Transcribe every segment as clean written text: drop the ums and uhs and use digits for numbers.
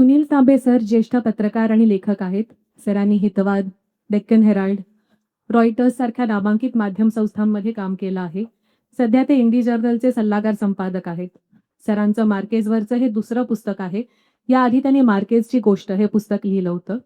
सुनील तांबे sir ज्येष्ठ पत्रकार आणि लेखक आहेत. सरांनी हितवाद, डेक्कन हेराल्ड, रॉयटर्स सारख्या नामांकित माध्यम संस्थांमध्ये काम केलं आहे. सध्या ते इंडी जर्नलचे सल्लागार संपादक आहेत. सरांचं मार्केजवरचं हे दुसरं पुस्तक आहे. याआधी त्यांनी मार्केजची गोष्ट हे पुस्तक लिहिलं होतं.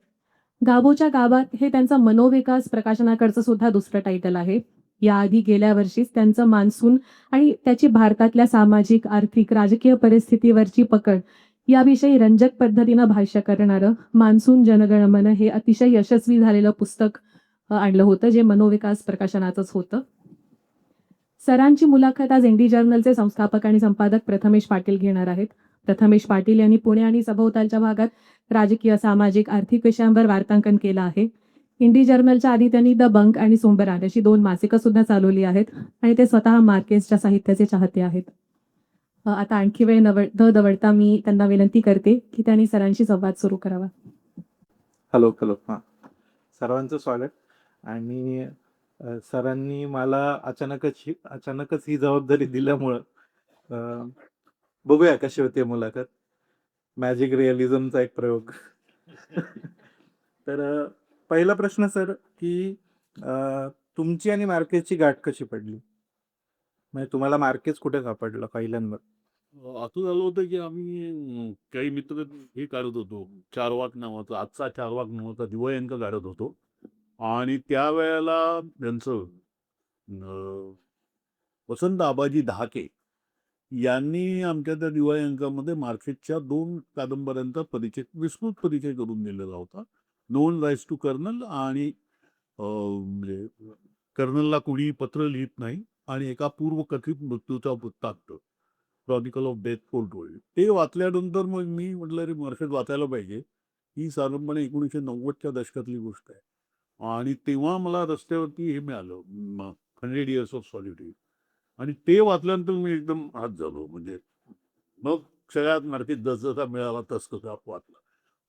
गाबोच्या गावात हे त्यांचं मनोविकास प्रकाशनाकडचं सुद्धा दुसरं टायटल आहे. याआधी गेल्या वर्षीच त्यांचं मान्सून आणि त्याची भारतातल्या सामाजिक, आर्थिक, राजकीय परिस्थितीवरची पकड याविषयी रंजक पद्धतीनं भाष्य करणारं मान्सून जनगणमन हे अतिशय यशस्वी झालेलं पुस्तक आणलं होतं, जे मनोविकास प्रकाशनाचंच होतं. सरांची मुलाखत आज इंडी जर्नलचे संस्थापक आणि संपादक प्रथमेश पाटील घेणार आहेत. प्रथमेश पाटील यांनी पुणे आणि सभोवतालच्या भागात राजकीय, सामाजिक, आर्थिक विषयांवर वार्तांकन केलं आहे. इंडी जर्नलच्या आधी त्यांनी द बंक आणि सोंबरान अशी 2 मासिकं सुद्धा चालवली आहेत आणि ते स्वतः मार्केसच्या साहित्याचे चाहते आहेत. आता आणखी वेळ न दवडता मी त्यांना विनंती करते की त्यांनी सरांशी संवाद सुरू करावा. हॅलो हॅलो हां, सर्वांचं स्वागत. आणि सरांनी मला अचानकच ही जबाबदारी दिल्यामुळं बघूया कशी होते मुलाखत. मॅजिक रिअलिझमचा एक प्रयोग. तर पहिला प्रश्न सर, की तुमची आणि मार्केसची गाठ कशी पडली? म्हणजे तुम्हाला मार्केस कुठे सापडलं पहिल्यांदा? असं झालं होतं की आम्ही काही मित्र हे काढत होतो, चारवाक नावाचा, आजचा चारवाक नावाचा दिवाळी अंक काढत होतो. आणि त्यावेळेला त्यांचं वसंत आबाजी डहाके यांनी आमच्या त्या दिवाळी अंकामध्ये मार्केटच्या 2 कादंबऱ्यांचा परिचय, विस्तृत परिचय करून दिलेला होता. No one writes to colonel आणि म्हणजे कर्नलला कोणी पत्र लिहित नाही आणि एका पूर्वकथित मृत्यूचा वृत्तांत, क्रॉनिकल ऑफ डेथ फोरटोल्ड. ते वाचल्यानंतर मग मी म्हटलं, अरे मार्केट वाचायला पाहिजे. ही साधारणपणे 1990च्या दशकातली गोष्ट आहे. आणि तेव्हा मला रस्त्यावरती हे मिळालं, 100 Years ऑफ सॉलिट्यूड. आणि ते वाचल्यानंतर मी एकदम हात झालो. म्हणजे मग सगळ्यात मार्केट जसजसा मिळाला तसं वाचला.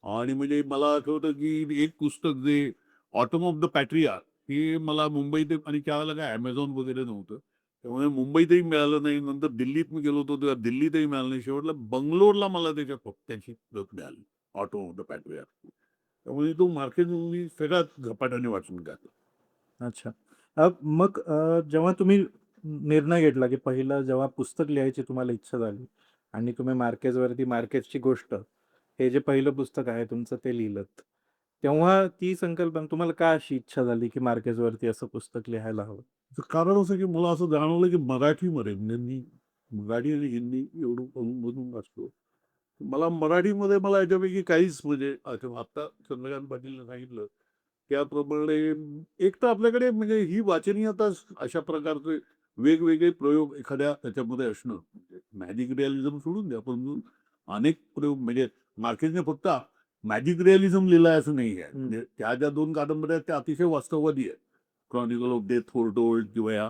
आणि म्हणजे मला आठवतं की एक पुस्तक जे ऑटम ऑफ द पॅट्रियार्क, हे मला मुंबईत, आणि त्यावेळेला काय ॲमेझॉन वगैरे नव्हतं, त्यामुळे मुंबईतही मिळालं नाही. नंतर दिल्लीत मी गेलो होतो तेव्हा दिल्लीतही मिळालं नाही. शेवटला बंगलोरला मला त्याची प्रत मिळाली, ऑटम ऑफ द पॅट्रियार्क. त्यामुळे तो मार्केट मी सगळ्यात झपाट्याने वाचून काढला. अच्छा. मग जेव्हा तुम्ही निर्णय घेतला, की पहिलं जेव्हा पुस्तक लिहायची तुम्हाला इच्छा झाली आणि तुम्ही मार्केसवरती मार्केसची गोष्ट हे जे पहिलं पुस्तक आहे तुमचं ते लिहिलंत, तेव्हा ती संकल्पना तुम्हाला का अशी इच्छा झाली की मार्केसवरती असं पुस्तक लिहायला हवं? तर कारण असं की मला असं जाणवलं की मराठीमध्ये, म्हणजे मी मराठी आणि हिंदी एवढं मधून वाचतो, मला मराठीमध्ये मला याच्यापैकी काहीच, म्हणजे आता चंद्रकांत पाटीलने सांगितलं त्याप्रमाणे एक तर आपल्याकडे म्हणजे ही वाचनीयता, अशा प्रकारचे वेगवेगळे प्रयोग एखाद्या त्याच्यामध्ये असणं, म्हणजे मॅजिक रिअलिझम सोडून द्या, पण अनेक प्रयोग, म्हणजे मार्केसने फक्त मॅजिक रिअलिझम लिहिलाय असं नाही आहे. म्हणजे त्या ज्या 2 कादंबऱ्या त्या अतिशय वास्तववादी आहेत, क्रॉनिकल ऑफ डेथ फोरटोल्ड किंवा या.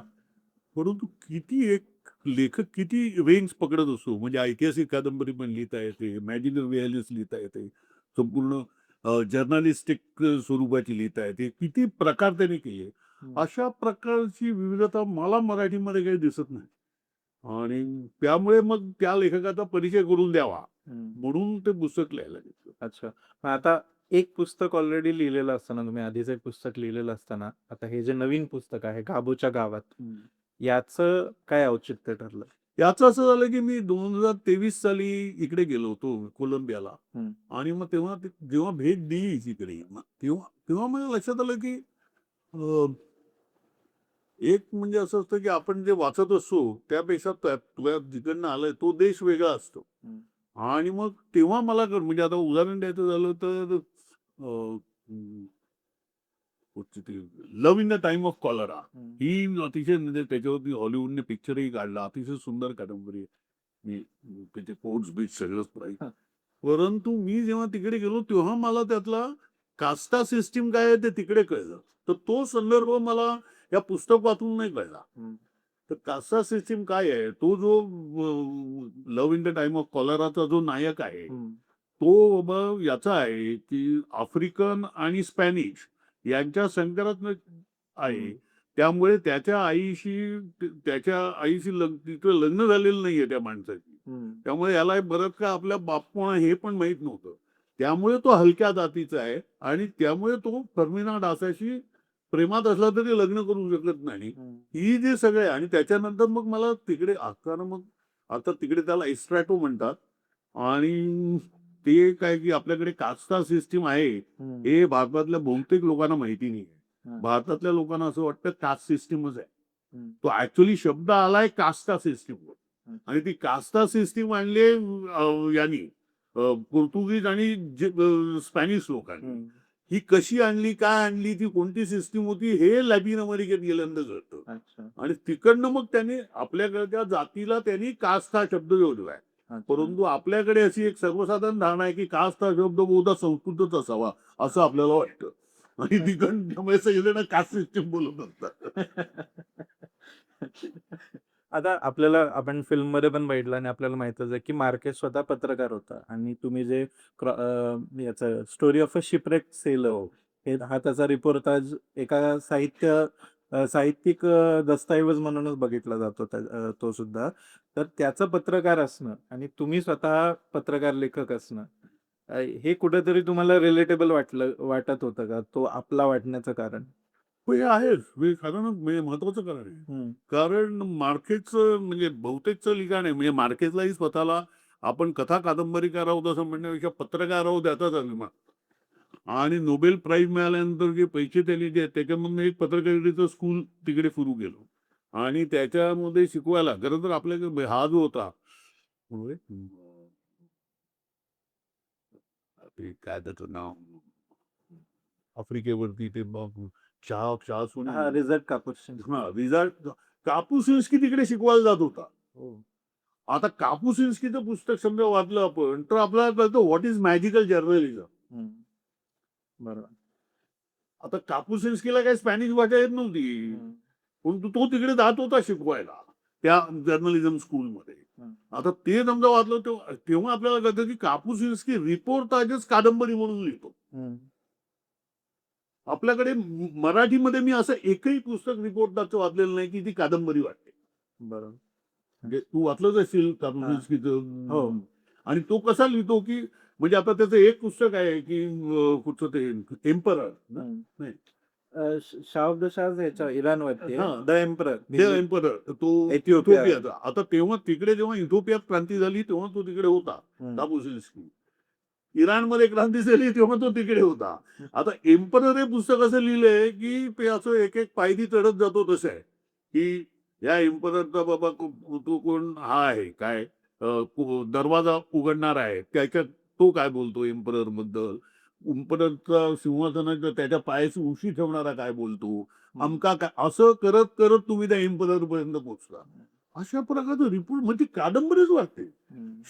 परंतु किती एक लेखक किती रेंज पकडत असतो, म्हणजे ऐतिहासिक कादंबरी पण लिहिता येते, मॅजिक रिअलिझम लिहिता येते, संपूर्ण जर्नलिस्टिक स्वरूपाची लिहिता येते, किती प्रकार त्यांनी केले. अशा प्रकारची विविधता मला मराठीमध्ये काही दिसत नाही. आणि त्यामुळे मग त्या लेखकाचा परिचय करून द्यावा म्हणून ते पुस्तक लिहायला घेतलं. अच्छा. मग आता एक पुस्तक ऑलरेडी लिहिलेलं असताना, तुम्ही आधीच एक पुस्तक लिहिलेलं असताना, आता हे जे नवीन पुस्तक आहे गाबोच्या गावात, याचं काय औचित्य ठरलं? याचं असं झालं की मी 2023 साली इकडे गेलो होतो कोलंबियाला. आणि मग तेव्हा जेव्हा भेट दिली तिकडे, तेव्हा तेव्हा मला लक्षात आलं की एक म्हणजे असं असतं की आपण जे वाचत असतो त्यापेक्षा तुला जिकडनं आलाय तो देश वेगळा असतो. आणि मग तेव्हा मला म्हणजे आता उदाहरण द्यायचं झालं तर love in the time of cholera ही अतिशय, म्हणजे त्याच्यावरती हॉलिवूडने पिक्चरही काढला, अतिशय सुंदर कादंबरी आहे. मी त्याचे कोट्स बीच सगळंच पाहिजे. परंतु मी जेव्हा तिकडे गेलो तेव्हा मला त्यातला कास्टा सिस्टीम काय आहे ते तिकडे कळलं. तर तो संदर्भ मला या पुस्तक वाचून नाही कळला. तर कास्टा सिस्टीम काय आहे, तो जो love in the time of कॉलराचा जो नायक आहे तो याचा आहे की आफ्रिकन आणि स्पॅनिश यांच्या संकरात आहे. त्यामुळे त्याच्या आईशी तिथं लग्न झालेलं नाहीये त्या माणसाची. त्यामुळे याला बरंच का आपल्या बाप कोण हे पण माहित नव्हतं. त्यामुळे तो हलक्या जातीचा आहे आणि त्यामुळे तो फर्मिना डासाशी प्रेमात असला तरी लग्न करू शकत नाही. ही जे सगळे आहे आणि त्याच्यानंतर मग मला तिकडे मग आता तिकडे त्याला एस्ट्रॅटो म्हणतात आणि ते काय की आपल्याकडे कास्टा सिस्टीम आहे हे भारतातल्या बहुतेक लोकांना माहिती नाही आहे. भारतातल्या लोकांना असं वाटतं कास्ट सिस्टीमच आहे. तो ऍक्च्युअली शब्द आलाय कास्टा सिस्टीम आणि ती कास्टा सिस्टीम आणली यांनी पोर्तुगीज आणि स्पॅनिश लोकांनी. ही कशी आणली, काय आणली, ती कोणती सिस्टीम होती हे लॅटिन अमेरिकेत गेल्यानंतर कळतं. आणि तिकडनं मग त्यांनी आपल्याकडच्या जातीला त्यांनी कास्ट हा शब्द जोडलाय. परंतु आपल्याकडे अशी एक सर्वसाधारण धारणा आहे की कास्ट हा शब्द बहुधा संस्कृतच असावा असं आपल्याला वाटतं आणि तिकडनं त्यामुळे सगळेजण कास्ट सिस्टीम बोलत असतात. आता आपल्याला आपण फिल्ममध्ये पण बघितलं आणि आपल्याला माहितच आहे की मार्केस स्वतः पत्रकार होता आणि तुम्ही जे याचं story of a shipwreck seller हे हा त्याचा रिपोर्टाज एका साहित्यिक दस्तऐवज म्हणूनच बघितला जातो तो सुद्धा. तर त्याचं पत्रकार असणं आणि तुम्ही स्वतः पत्रकार लेखक असणं हे कुठेतरी तुम्हाला रिलेटेबल वाटत होतं का? तो आपला वाटण्याचं कारण? हे आहेच कारण महत्वाचं कारण आहे. कारण मार्केटचं म्हणजे बहुतेकचं लिखाण आहे म्हणजे मार्केटलाही स्वतःला आपण कथा कादंबरीकार आहोत असं म्हणण्यापेक्षा पत्रकार आहोत याचाच अभिमान. आणि नोबेल प्राईज मिळाल्यानंतर जे पैसे त्यांनी जे त्याच्यामधून एक पत्रकारितेचं स्कूल तिकडे सुरू केलं आणि त्याच्यामध्ये शिकवायला खरं तर आपल्याकडे हा जो होता काय त्याचं नाव आफ्रिकेवरती ते चहा सोनी रिझल्ट कापूस. रिझल्ट कापूसिन्स्की तिकडे शिकवायला जात होता. आता कापूसिन्स्कीचं पुस्तक समजा वाचलं आपण तर आपल्याला कळतं व्हॉट इज मॅजिकल जर्नलिझम. बरोबर. आता कापूसिन्स्कीला काही स्पॅनिश भाषा येत नव्हती परंतु तो तिकडे जात होता शिकवायला त्या जर्नलिझम स्कूलमध्ये. आता ते समजा वाचलं तेव्हा आपल्याला कळतं की कापूसिन्स्की रिपोर्टाजच कादंबरी म्हणून लिहितो. आपल्याकडे मराठीमध्ये मी असं एकही पुस्तक रिपोर्टाचं वाचलेलं नाही की ती कादंबरी वाटते. बरोबर. म्हणजे तू वाचलंच असेल कापूसिन्स्कीचं. हो. आणि तो कसा लिहितो की म्हणजे आता त्याचं एक पुस्तक आहे की कुठचं ते एम्परर नाही शाह ऑफ द शाहज ह्याच्या इराणवरती द एम्परर. तो इथिओपियाचा. आता तेव्हा तिकडे जेव्हा इथिओपियात क्रांती झाली तेव्हा तो तिकडे होता कापूसिन्स्की. इराणमध्ये क्रांती झाली तेव्हा तो तिकडे होता. आता एम्परर हे पुस्तक असं लिहिलंय की ते असं एक एक पायरी चढत जातो तसं आहे की या एम्पररचा बाबा तो कोण हा आहे काय दरवाजा उघडणार आहे त्याच्यात तो काय बोलतो एम्परर बद्दल. एम्पररचा सिंहासनाचा त्याच्या पायाची उशी ठेवणारा काय बोलतो अमका काय असं करत करत तुम्ही त्या एम्परर पर्यंत पोहोचता. अशा प्रकारचं रिपोर्ट म्हणजे कादंबरीच वाटते.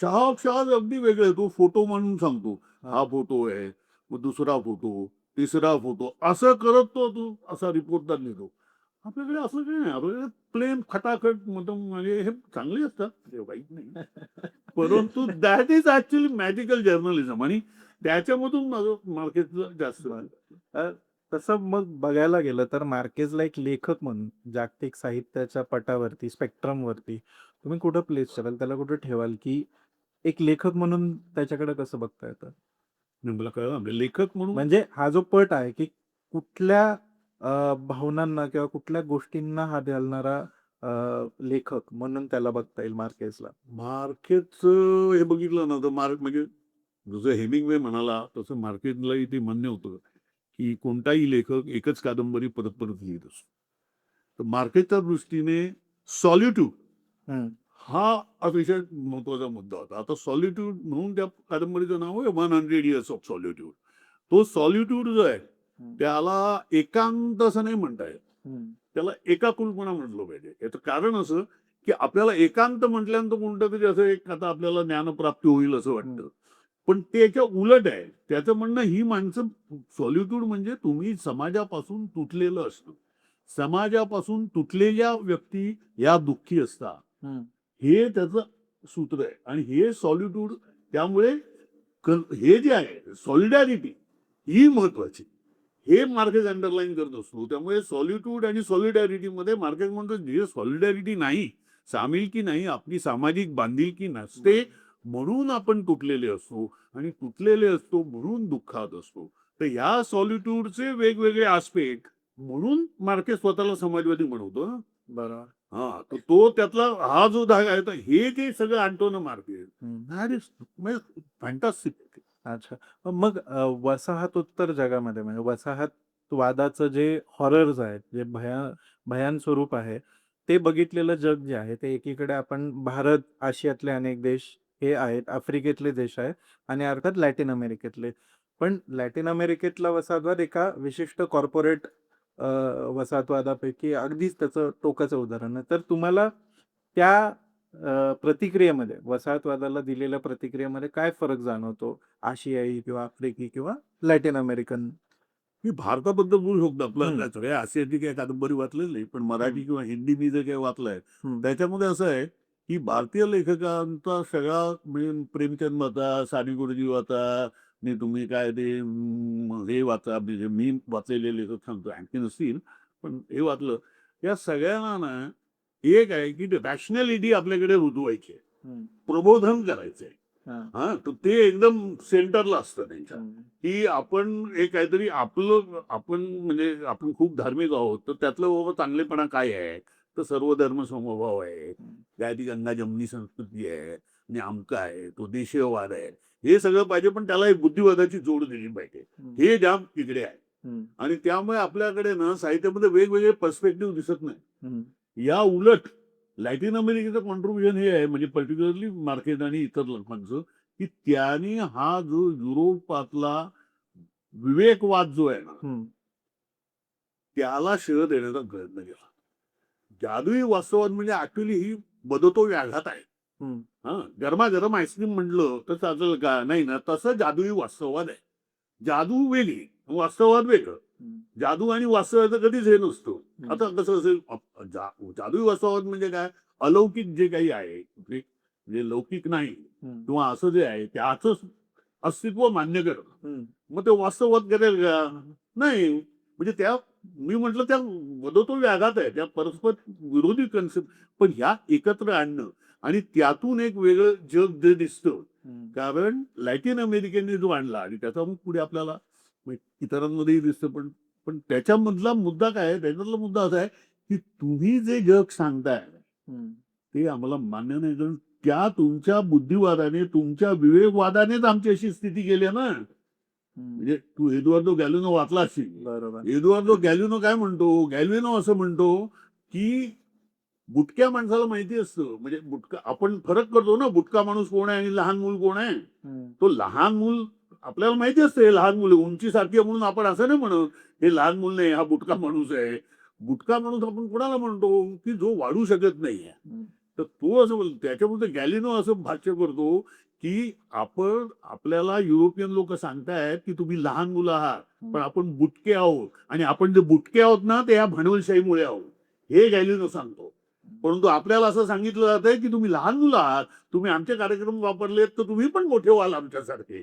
शाह अगदी वेगळे. तो फोटो म्हणून सांगतो हा फोटो आहे मग दुसरा फोटो तिसरा फोटो असं करत तो असा रिपोर्ट लिहितो. आपल्याकडे असं काही नाही. आपल्याकडे प्लेन खटाखट म्हणजे हे चांगले असतात ते वाईट नाही परंतु that is actually magical journalism आणि त्याच्यामधून माझं मार्केटचं जास्त. तसं मग बघायला गेलं तर मार्केजला एक लेखक म्हणून जागतिक साहित्याच्या पटावरती स्पेक्ट्रमवरती तुम्ही कुठं प्लेस कराल, त्याला कुठं ठेवाल की एक लेखक म्हणून त्याच्याकडे कसं बघता येतं? मला कळलं लेखक म्हणून म्हणजे हा जो पट आहे की कुठल्या भावनांना किंवा कुठल्या गोष्टींना हात घालणारा लेखक म्हणून त्याला बघता येईल मार्केजला. मार्केटचं हे बघितलं ना तर म्हणजे जसं हेमिंग्वे म्हणाला तसं मार्केटलाही ते मान्य होतं की कोणताही लेखक एकच कादंबरी परत परत लिहित असतो. तर मार्केटच्या दृष्टीने सॉलिट्यूड हा अतिशय महत्वाचा मुद्दा होता. आता सॉलिट्यूड म्हणून त्या कादंबरीचं नाव आहे 100 Years ऑफ सॉलिट्यूड. तो सॉलिट्यूड जो आहे त्याला एकांत असं नाही म्हणता येत. त्याला एकाकुलपणा म्हटलं पाहिजे. याचं कारण असं की आपल्याला एकांत म्हटल्यानंतर कोणतं तरी असं एक आता आपल्याला ज्ञानप्राप्ती होईल असं वाटतं पण त्याच्या उलट आहे. त्याचं म्हणणं ही माणसं सॉलिट्यूड म्हणजे तुम्ही समाजापासून तुटलेलं असतं. समाजापासून तुटलेल्या व्यक्ती या दुःखी असतात हे त्याचं सूत्र आहे आणि हे सॉलिट्यूड त्यामुळे हे जे आहे सॉलिडॅरिटी ही महत्वाची हे मार्केट अंडरलाईन करत असतो. त्यामुळे सॉलिट्यूड आणि सॉलिडॅरिटी मध्ये मार्केट म्हणतो जे सॉलिडॅरिटी नाही सामिलकी नाही आपली सामाजिक बांधिलकी नसते म्हणून आपण तुटलेले असतो आणि तुटलेले असतो म्हणून दुःखात असतो. तर ह्या सॉलिट्यूडचे वेगवेगळे आस्पेक्ट म्हणून मार्केस स्वतःला समाजवादी म्हणवतो ना. बरोबर. हा, तर तो त्यातला हा जो धागा आहे, तर हे जे सगळं आणतो ना मार्केस, म्हणजे फॅन्टास्टिक. अच्छा. मग वसाहतोत्तर जगामध्ये म्हणजे वसाहतवादाचं जे हॉरर्स आहेत, जे भयान स्वरूप आहे, ते बघितलेलं जग जे आहे, ते एकीकडे आपण भारत, आशियातले अनेक देश हे आहेत, आफ्रिकेतले देश आहेत आणि अर्थात लॅटिन अमेरिकेतले. पण लॅटिन अमेरिकेतला वसाहतवाद एका विशिष्ट कॉर्पोरेट वसाहतवादापैकी अगदीच त्याचं टोकाचं उदाहरण आहे. तर तुम्हाला त्या प्रतिक्रियेमध्ये, वसाहतवादाला दिलेल्या प्रतिक्रियेमध्ये काय फरक जाणवतो? आशियाई किंवा आफ्रिकी किंवा लॅटिन अमेरिकन? मी भारताबद्दल बोलू शकतो. हम्म. आपल्या सगळ्या आशियाची काही कादंबरी वाचलेली नाही, पण मराठी किंवा हिंदी मी जे काही वाचलंय हम्म. त्याच्यामध्ये असं आहे की भारतीय लेखकांचा सगळा म्हणजे प्रेमचंद वाचा, साने गुरुजी वाचा, आणि तुम्ही काय ते हे वाचा, म्हणजे मी वाचलेले लेखक सांगतो, आणखी नसतील पण हे वाचलं. या सगळ्यांना ना एक आहे की रॅशनॅलिटी आपल्याकडे रुजवायची आहे, हम्म. प्रबोधन करायचंय. हा. हा, तर ते एकदम सेंटरला असतं त्यांच्या, हम्म. की आपण एक काहीतरी आपलं, आपण म्हणजे आपण खूप धार्मिक आहोत, तर त्यातलं बाबा चांगलेपणा काय आहे, तर सर्व धर्म समभाव आहे, काय ती गंगा जमनी संस्कृती आहे, आणि आमका आहे, तो देशीयवाद आहे, हे सगळं पाहिजे. पण त्याला एक बुद्धिवादाची जोड दिली पाहिजे. हे जाम तिकडे आहे. हम्म. आणि त्यामुळे आपल्याकडे ना साहित्यामध्ये वेगवेगळे पर्स्पेक्टिव्ह दिसत नाही. हम्म. या उलट लॅटिन अमेरिकेचं कॉन्ट्रीब्युशन हे आहे, म्हणजे पर्टिक्युलरली मार्केट आणि इतर लोकांचं, की त्यांनी हा जो युरोपातला विवेकवाद जो आहे ना, हम्म. त्याला श्रेय देण्याचा प्रयत्न केला. जादुई वास्तववाद म्हणजे ऍक्च्युली ही बदतो व्याघात आहे. हम्म. हा, गरमागरम आईस्क्रीम म्हणलं तर चालेल का? नाही ना, तसं जादुई वास्तववाद आहे. जादू वेगळी, वास्तववाद वेगळं. हम्म. जादू आणि वास्तवाचं कधीच हे नसतो. हम्म. आता कसं असेल, जादुई वास्तववाद म्हणजे काय, अलौकिक जे काही आहे, जे लौकिक नाही हम्म. किंवा असं जे आहे त्याचं अस्तित्व मान्य करणं, हम्म. मग ते वास्तववाद करेल का? नाही. म्हणजे त्या, मी म्हटलं त्या वदतो व्याघात आहे, त्या परस्पर विरोधी कन्सेप्ट, पण ह्या एकत्र आणणं आणि त्यातून एक वेगळं जग जे दिसतं. हम्म. कारण लॅटिन अमेरिकेने जो आणला आणि त्याचा मग पुढे आपल्याला इतरांमध्येही दिसतं, पण पण त्याच्यामधला मुद्दा काय आहे, त्याच्यातला मुद्दा असा आहे की तुम्ही जे जग सांगताय हम्म. ते आम्हाला मान्य नाही, कारण त्या तुमच्या बुद्धिवादाने, तुमच्या विवेकवादानेच आमची अशी स्थिती केली ना. हम्म. म्हणजे तू एदुआर्दो गॅलिनो वाचला असेल. बरोबर. एदुआर्दो गॅलिनो काय म्हणतो, गॅलिनो असं म्हणतो की बुटक्या माणसाला माहिती असतं, म्हणजे बुटका, आपण फरक करतो ना, बुटका माणूस कोण आहे आणि लहान मूल कोण आहे. हम्म. तो लहान मूल आपल्याला माहिती असतं, हे लहान मूल उंचीसारखी आहे म्हणून आपण असं नाही म्हणत हे लहान मूल नाही, हा बुटका माणूस आहे. बुटका माणूस आपण कोणाला म्हणतो, की जो वाढू शकत नाहीये. हम्म. तर तो असं बोलतो. त्याच्यामुळे गॅलिनो असं भाष्य करतो की आपण, आपल्याला युरोपियन लोक सांगतायत की तुम्ही लहान मुलं आहात, पण आपण बुटके आहोत, आणि आपण जे बुटके आहोत ना, ते या भांडवलशाहीमुळे आहोत, हे गॅलिनो सांगतो. परंतु आपल्याला असं सांगितलं जात आहे की तुम्ही लहान मुलं आहात, तुम्ही आमचे कार्यक्रम वापरलेत तर तुम्ही पण मोठे व्हाल आमच्यासारखे.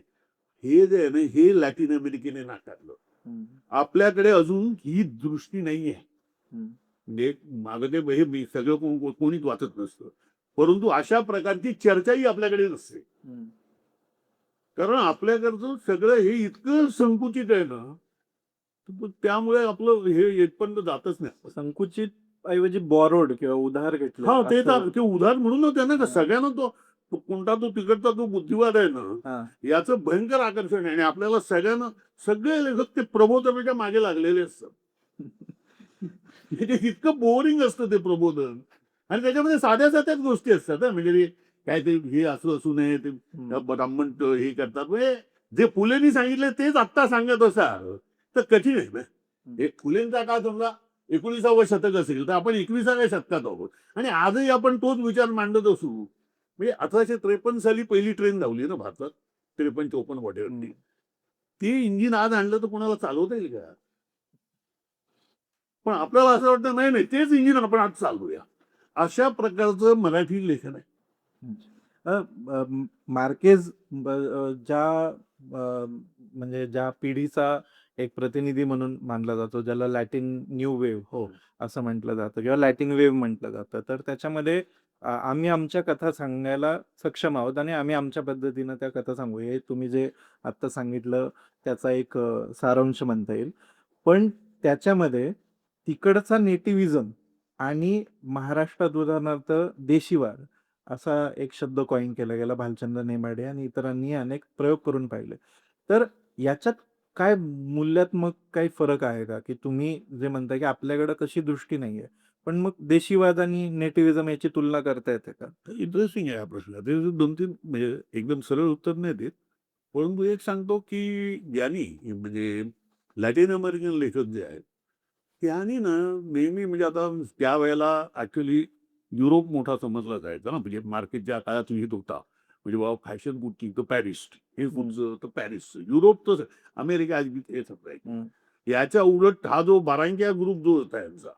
हे जे आहे ना, हे लॅटिन अमेरिकेने नाकारलं. हम्म. आपल्याकडे अजून ही दृष्टी नाहीये. हम्म. म्हणजे मागं ते हे मी सगळं कोणीच वाचत नसतं, परंतु अशा प्रकारची चर्चाही आपल्याकडे नसते. हम्म. कारण आपल्याकडचं सगळं हे इतकं संकुचित आहे ना, तर त्यामुळे आपलं हे इथपर्यंत जातच नाही. संकुचित ऐवजी बॉरोड किंवा उधार घेतले हा, ते असं. ते उदाहरण म्हणून होते ना, का हा. सगळ्यांना तो कोणता तो तिकडचा जो बुद्धिवाद आहे ना, हा. याचं भयंकर आकर्षण आहे. आणि आपल्याला सगळ्यांना, सगळे लेखक ते प्रबोधनाच्या मागे लागलेले असतात. म्हणजे इतकं बोरिंग असतं ते प्रबोधन, आणि त्याच्यामध्ये साध्या साध्याच गोष्टी असतात. म्हणजे काय ते हे असं असू नये, ते ब्राह्मण हे करतात, म्हणजे जे फुलेंनी सांगितले तेच आत्ता सांगत असाल तर कठीण आहे ना. हे फुलेंचा काळ समजा 19वे शतक असेल, तर आपण 21व्या शतकात आहोत, आणि आजही आपण तोच विचार मांडत असू. म्हणजे 1853 साली पहिली ट्रेन धावली ना भारतात, 53-54 वाटेवरती. ते इंजिन आज आणलं तर कोणाला चालवता येईल का? पण आपल्याला असं वाटतं नाही नाही, तेच इंजिन आपण आज चालवूया. अशा प्रकारचं मराठी लेखन आहे. मार्केज म्हणजे ज्या पिढीचा एक प्रतिनिधी म्हणून मानला जातो, ज्याला लॅटिन न्यू वेव्ह हो. असं म्हटलं जातं किंवा लॅटिन वेव्ह म्हटलं जातं, तर त्याच्यामध्ये आम्ही आमच्या कथा सांगायला सक्षम आहोत आणि आम्ही आमच्या पद्धतीनं त्या कथा सांगू. हे तुम्ही जे आत्ता सांगितलं त्याचा एक सारांश म्हणता येईल. पण त्याच्यामध्ये तिकडचा नेटिव्हिजम आणि महाराष्ट्रात उदाहरणार्थ देशीवाद असा एक शब्द कॉइन केला गेला भालचंद्र नेमाडे आणि इतरांनी अनेक प्रयोग करून पाहिले. तर याच्यात काय मूल्यात्मक काही फरक आहे का? की तुम्ही जे म्हणताय की आपल्याकडे कशी दृष्टी नाहीये. पण मग देशीवाद आणि नेटिव्हिजम याची तुलना करता येते का? इंटरेस्टिंग आहे हा प्रश्न. ते 2-3 म्हणजे एकदम सरळ उत्तर नाही देत. परंतु एक सांगतो, की ज्यांनी म्हणजे लॅटिन अमेरिकन लेखक जे आहेत, त्यांनी ना नेहमी म्हणजे आता त्यावेळेला ॲक्चुअली युरोप मोठा समजला जायचा ना, म्हणजे मार्केट ज्या काळात येत होता. म्हणजे बाबा फॅशन कुठची तर पॅरिस, हे कुठचं तर पॅरिस. युरोप तर अमेरिका आज हे समजायचं. हं. याच्या उलट हा जो बारांकिया ग्रुप जो होता यांचा,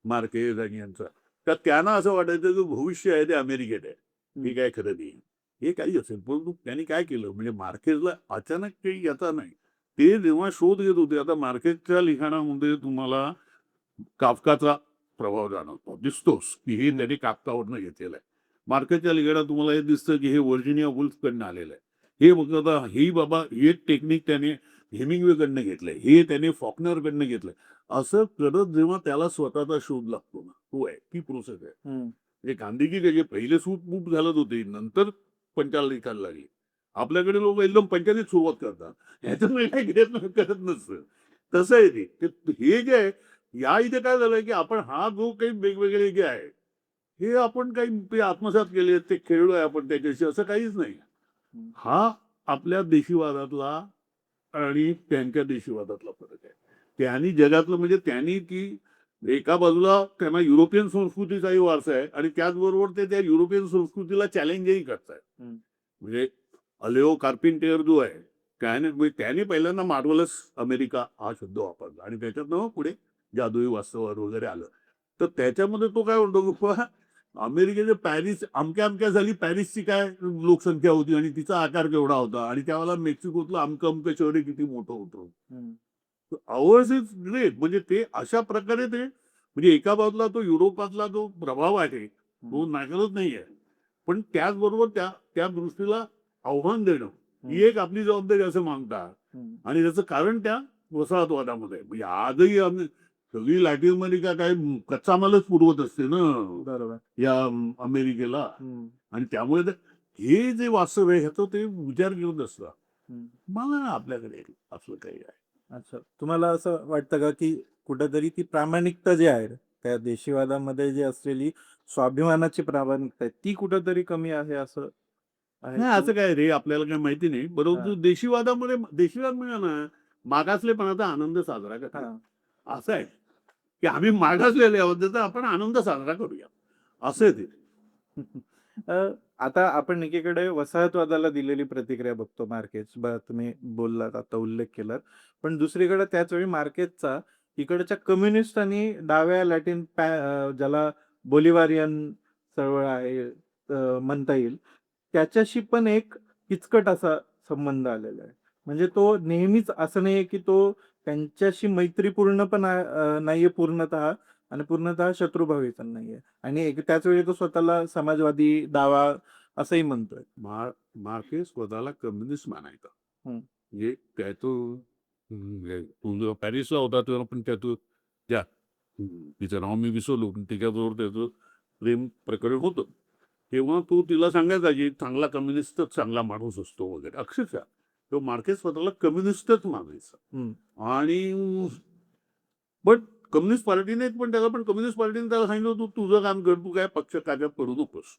मार्केस आणि यांचा, तर त्यांना असं वाटायचं की भविष्य आहे ते अमेरिकेत आहे. हे काय खरं नाही. हे काही असेल, परंतु त्यांनी काय केलं म्हणजे मार्केसला अचानक काही याचा नाही. ते जेव्हा शोध घेत होते, आता मार्केसच्या लिखाणामध्ये तुम्हाला काफकाचा प्रभाव जाणवतो. दिसतोच, की हे त्यांनी काफकावरनं घेतलेलं आहे. मार्केसच्या लिखाणात तुम्हाला हे दिसतं, की हे व्हर्जिनिया वुल्फकडनं आलेलं आहे. हे बघ आता ही बाबा हे टेक्निक त्याने हेमिंग्वेकडनं घेतलंय, हे त्याने फॉकनरकडनं घेतलंय. असं करत जेव्हा त्याला स्वतःचा शोध लागतो ना, तो आहे, ती प्रोसेस आहे. हं. म्हणजे गांधीजी जे पहिले सूट-बूट घालत होते, नंतर पंचाला लिखायला लागले. आपल्याकडे लोक एकदम पंचानेच सुरुवात करतात. ह्याच्यामध्ये काही करत नसतं. तसं आहे ते. हे जे आहे, या इथे काय झालंय, की आपण हा जो काही वेगवेगळे जे आहे, हे आपण काही ते आत्मसात केले, ते खेळलोय आपण त्याच्याशी, असं काहीच नाही. हं. हा आपल्या देशीवादातला आणि त्यांच्या देशीवादातला फरक आहे. त्यांनी जगातलं म्हणजे त्यांनी ती एका बाजूला त्यांना युरोपियन संस्कृतीचाही वारसा आहे आणि त्याचबरोबर ते त्या युरोपियन संस्कृतीला चॅलेंजही करतायत. हं. म्हणजे अलेओ कार्पेंटर जो आहे, त्याने पहिल्यांदा मार्वलस अमेरिका हा शब्द वापरला आणि त्याच्यातनं मग पुढे जादुई वास्तववाद वगैरे आलं. तर त्याच्यामध्ये तो काय म्हणतो, की पहा अमेरिकेचे पॅरिस अमक्या-अमक्या साली पॅरिसची काय लोकसंख्या होती आणि तिचा आकार केवढा होता आणि त्यावेळेला मेक्सिकोतलं अमकं-अमकं शहर हे किती मोठं होतं. हं. Hours is great. म्हणजे ते अशा प्रकारे ते म्हणजे एका बाजूला तो युरोपातला जो प्रभाव आहे, तो नाकारत नाहीये. पण त्याचबरोबर त्या त्या दृष्टीला आव्हान देणं, ही एक आपली जबाबदारी असं मानतात. हं. आणि त्याचं कारण त्या वसाहतवादामध्ये आहे. म्हणजे आजही आम्ही सगळी लॅटिन अमेरिका काय कच्चा मालच पुरवत असते ना बरोबर. या अमेरिकेला. हं. आणि त्यामुळे हे जे वास्तव आहे ह्याचा ते विचार करत असतात. हं. मला ना आपल्याकडे असलं काही आहे. अच्छा. तुम्हाला असं वाटतं का, की कुठेतरी ती प्रामाणिकता जी आहे, त्या देशीवादामध्ये जी असलेली स्वाभिमानाची प्रामाणिकता आहे, ती कुठेतरी कमी आहे असं आहे? नाही असं काय रे आपल्याला काही माहिती नाही. परंतु हां. देशीवादामध्ये देशीवाद म्हणजे ना मागासलेपणाचा आनंद साजरा करतात. हां. असं आहे, की आम्ही मागासलेले आहोत त्याचा आपण आनंद साजरा करूया. असं आहे ते. आता आपण एकीकडे वसाहतवादाला दिलेली प्रतिक्रिया बघतो मार्केस. तुम्ही बोललात, आता उल्लेख केलात. पण दुसरीकडे त्याच वेळी मार्केसचा इकडच्या कम्युनिस्ट आणि डाव्या लॅटिन ज्याला बोलिव्हारियन चळवळ आहे म्हणता येईल, त्याच्याशी पण एक किचकट असा संबंध आलेला आहे. म्हणजे तो नेहमीच असं नाहीये, की तो त्यांच्याशी मैत्रीपूर्ण पण नाहीये पूर्णतः आणि पूर्णतः शत्रुभावी पण नाहीये. आणि त्याच वेळी तो स्वतःला समाजवादी डावा असंही म्हणतोय. मार्केस स्वतःला कम्युनिस्ट मानायचा. हं. म्हणजे त्यातून तो जेव्हा पॅरिसला होता तेव्हा पण त्यातून त्या तिचं नाव मी विसरलो पण तिच्याबरोबर त्याचं प्रेम प्रकरण होतं. तेव्हा तो तिला सांगायचा की चांगला कम्युनिस्टच चांगला माणूस असतो वगैरे. अक्षरशः तो मार्केस स्वतःला कम्युनिस्टच मानायचा. हं. आणि बट कम्युनिस्ट पार्टीने पण त्याला पण कम्युनिस्ट पार्टीने त्याला सांगितलं तू तुझं काम कर, तू काय पक्ष कार्यात पडू नकोस.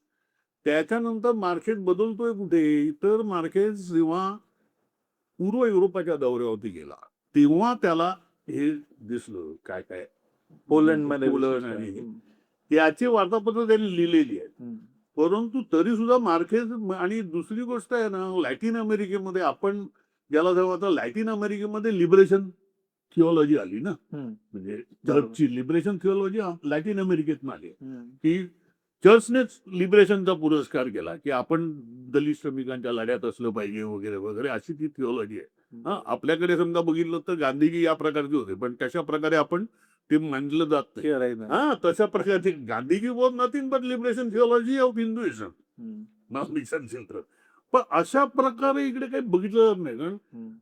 त्याच्यानंतर मार्केस बदलतोय कुठे तर मार्केस जेव्हा पूर्व युरोपाच्या दौऱ्यावरती गेला तेव्हा त्याला हे दिसलं काय काय पोलंडमध्ये पोलंड विशेषतः. आणि हे. हं. त्याची वार्तापत्र त्यांनी लिहिलेली आहेत. हं. परंतु तरी सुद्धा मार्केस आणि दुसरी गोष्ट आहे ना लॅटिन अमेरिकेमध्ये आपण ज्याला जेव्हा आता लॅटिन अमेरिकेमध्ये लिबरेशन थिओलॉजी आली ना हं. म्हणजे बरोबर. चर्चची लिबरेशन थिओलॉजी लॅटिन अमेरिकेत आली हं. की चर्चनेच लिबरेशनचा पुरस्कार केला की आपण दलित श्रमिकांच्या लढ्यात असलं पाहिजे वगैरे वगैरे अशी ती थिओलॉजी आहे. हा आपल्याकडे समजा बघितलं तर गांधीजी या प्रकारचे होते पण तशा प्रकारे आपण ते मानलं जात नाही. Clear आहे ना. हा, तशा प्रकारचे Gandhiji was nothing but liberation theology of Hinduism, mission centre. पण अशा प्रकारे इकडे काही बघितलं जात नाही. कारण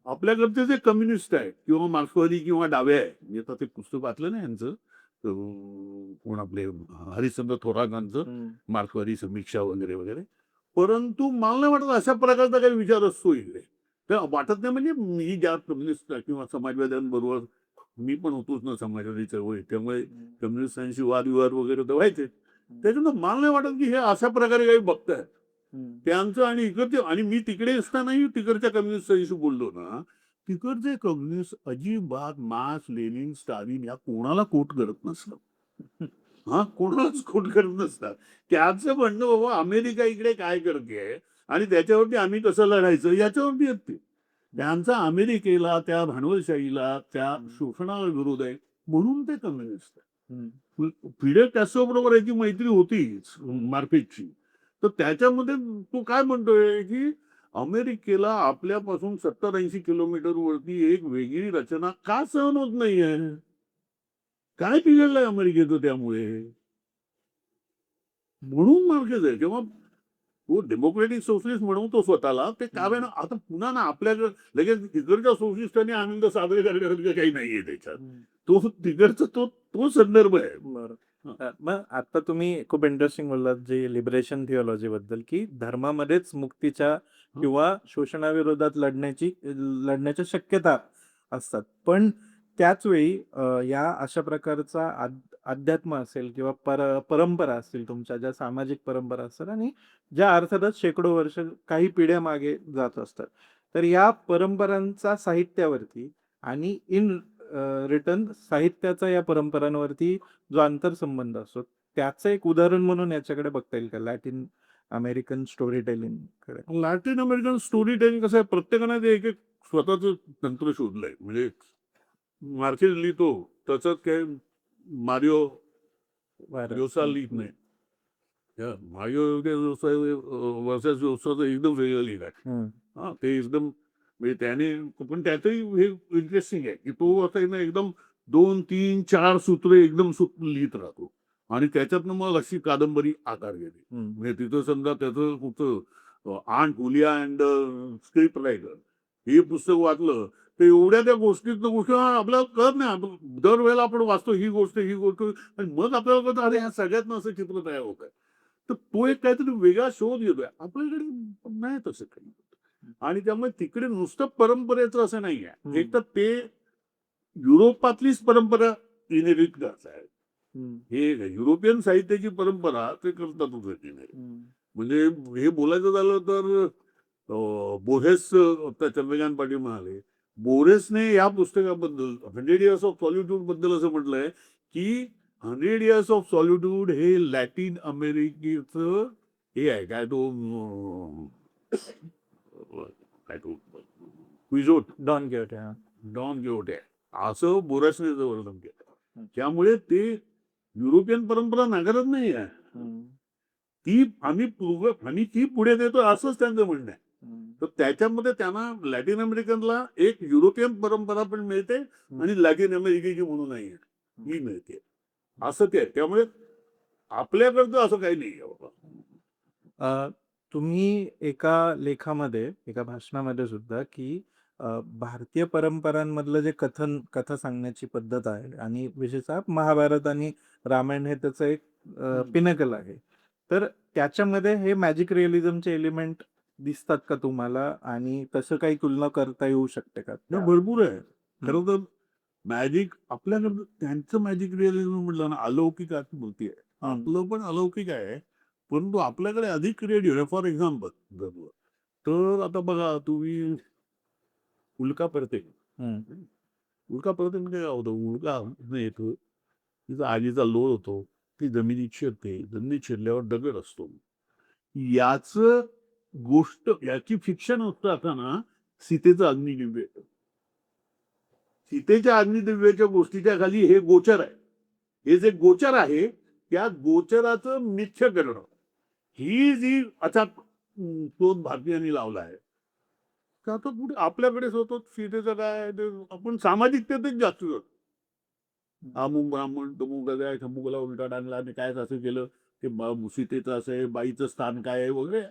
आपल्याकडचे जे कम्युनिस्ट आहे किंवा मार्क्सवादी किंवा डावे आहे, मी आता ते पुस्तक वाचलं नाही यांचं, कोण आपले हरिश्चंद्र थोरातांचं मार्क्सवादी समीक्षा वगैरे वगैरे, परंतु मला नाही वाटत अशा प्रकारचा काही विचार असतो इकडे. तर वाटत नाही, म्हणजे मी ज्या कम्युनिस्ट किंवा समाजवाद्यांबरोबर मी पण होतोच ना समाजवादी चळवळीत, त्यामुळे कम्युनिस्टांशी वादविवाद वगैरे तर व्हायचे. त्याच्यानं मला नाही वाटत की हे अशा प्रकारे काही बघताय त्यांचं. आणि इकडचे, आणि मी तिकडे असतानाही तिकडच्या कम्युनिस्टांशी बोललो ना, तिकडचे कम्युनिस्ट अजिबात मार्क्स, लेनिन, स्टालिन या कोणाला कोट करत नसतात. हा, कोणालाच कोट करत नसतात. त्याचं म्हणणं बाबा अमेरिका इकडे काय करते आणि त्याच्यावरती आम्ही कसं लढायचं याच्यावरती येत ते. त्यांचा अमेरिकेला, त्या भांडवलशाहीला, त्या शोषणाला विरोध आहे, म्हणून ते कम्युनिस्ट आहे. फिडेल कॅस्ट्रो बरोबर याची मैत्री होतीच मार्केटची. तर त्याच्यामध्ये तो काय म्हणतोय की अमेरिकेला आपल्यापासून 70-80 किलोमीटर वरती एक वेगळी रचना का सहन होत नाहीये? काय बिघडलंय अमेरिकेचं त्यामुळे? म्हणून मार्केट आहे. जेव्हा तो डेमोक्रेटिक सोशलिस्ट म्हणतो स्वतःला, ते कारण आता पुन्हा ना आपल्याकडे लगेच तिकडच्या सोशलिस्टांनी आनंद साजरे करण्यासारखं काही नाहीये त्याच्यात. तो तिकडचा तो संदर्भ आहे. बरं. मग आता तुम्ही खूप इंटरेस्टिंग बोललात जे लिबरेशन थिओलॉजी बद्दल, की धर्मामध्येच मुक्तीच्या किंवा शोषणाविरोधात लढण्याच्या शक्यता असतात. पण त्याच वेळी या अशा प्रकारचा अध्यात्म असेल किंवा परंपरा असतील, तुमच्या ज्या सामाजिक परंपरा असतात आणि ज्या अर्थातच शेकडो वर्ष काही पिढ्या मागे जात असतात. तर या परंपरांचा साहित्यावरती आणि इन रिटर्न साहित्याचा या परंपरांवरती जो आंतरसंबंध असतो, त्याचं एक उदाहरण म्हणून याच्याकडे बघता येईल का, लॅटिन अमेरिकन स्टोरी टेलिंग कडे? लॅटिन अमेरिकन स्टोरी टेलिंग कसं आहे, प्रत्येकाने ते एक एक स्वतःच तंत्र शोधलंय. म्हणजे मार्केस लिहितो तसंच काय मारिओ व्यवसाय लिहित नाही. मारिओ व्यवसाय वर्षाच व्यवसायाचं एकदम वेगळं लिहित आहे. हा, ते एकदम म्हणजे त्याने, पण त्याचंही हे इंटरेस्टिंग आहे की तो असं आहे ना, एकदम 2-3-4 सूत्रे एकदम लिहित राहतो आणि त्याच्यातनं मग अशी कादंबरी आकार घेते. म्हणजे तिथं समजा त्याचं कुठं आंट हुलिया अँड स्क्रिप्ट रायटर हे पुस्तक वाचलं तर एवढ्या त्या गोष्टीतनं गोष्ट आपल्याला कळत नाही. दरवेळेला आपण वाचतो ही गोष्ट आणि मग आपल्याला कळतं अरे ह्या सगळ्यातनं असं चित्र तयार होत आहे. तर तो एक काहीतरी वेगळा शोध घेतोय. आपल्याकडे नाही तसं काही. आणि त्यामुळे तिकडे नुसतं परंपरेचं असं नाही आहे. एक तर ते युरोपातलीच परंपरा इनहेरिट करत आहे. हे युरोपियन साहित्याची परंपरा ते करतातच. म्हणजे हे बोलायचं झालं तर बोरेस, चंद्रकांत पाटील म्हणाले, बोरेसने या पुस्तकाबद्दल 100 इयर्स ऑफ सॉलिट्यूड बद्दल असं म्हटलंय की 100 इयर्स ऑफ सॉलिट्यूड हे लॅटिन अमेरिकेचं हे आहे, काय तो क्विझोट, डॉन गियोटे. डॉन गियोटे असं बोरेसने वर्णन केलं. त्यामुळे ते युरोपियन परंपरा नाकारत नाही आहे, ती आम्ही ती पुढे देतो असंच त्यांचं म्हणणं आहे. तर त्याच्यामध्ये त्यांना लॅटिन अमेरिकनला एक युरोपियन परंपरा पण मिळते आणि लॅटिन अमेरिकेची म्हणून नाही ही मिळते, असं ते. त्यामुळे आपल्याकडचं असं काही नाही आहे बाबा. तुम्ही एका लेखामध्ये, एका भाषणामध्ये सुद्धा, की भारतीय परंपरांमधलं जे कथा सांगण्याची पद्धत आहे आणि विशेषतः महाभारत आणि रामायण हे त्याचं एक पिनकल आहे, तर त्याच्यामध्ये हे मॅजिक रिअलिझमचे एलिमेंट दिसतात का तुम्हाला? आणि तसं काही तुलना करता येऊ शकते का? भरपूर आहे. खरं तर मॅजिक आपल्याकडं, त्यांचं मॅजिक रिअलिझम म्हटलं ना, अलौकिक बोलतीये. आपलं पण अलौकिक आहे, परंतु आपल्याकडे अधिक क्रिएटिव्ह आहे. फॉर एक्झाम्पल तर आता बघा तुम्ही उल्का पडते. उल्का पडते म्हणजे काय होतं, उल्का येतो, तिचा आगीचा लोळ होतो, ती जमिनीत शिरते, जमिनीत शिरल्यावर दगड असतो. याची फिक्शन होतं असताना सीतेचं अग्निदिव्य येतं. सीतेच्या अग्निदिव्याच्या गोष्टीच्या खाली हे गोचर आहे. हे जे गोचर आहे त्या गोचराचं मिथ्य करणं, ही जी अचाट शोध भारतीयांनी लावला आहे. तर आता पुढे आपल्याकडे होतो सीतेचं काय, आपण सामाजिकतेतच जास्त जातो. अमुक ब्राह्मण तमुक काय मुगला उलटा टांगला आणि काय असं केलं ते सीतेचं असं आहे, बाईचं स्थान काय आहे वगैरे.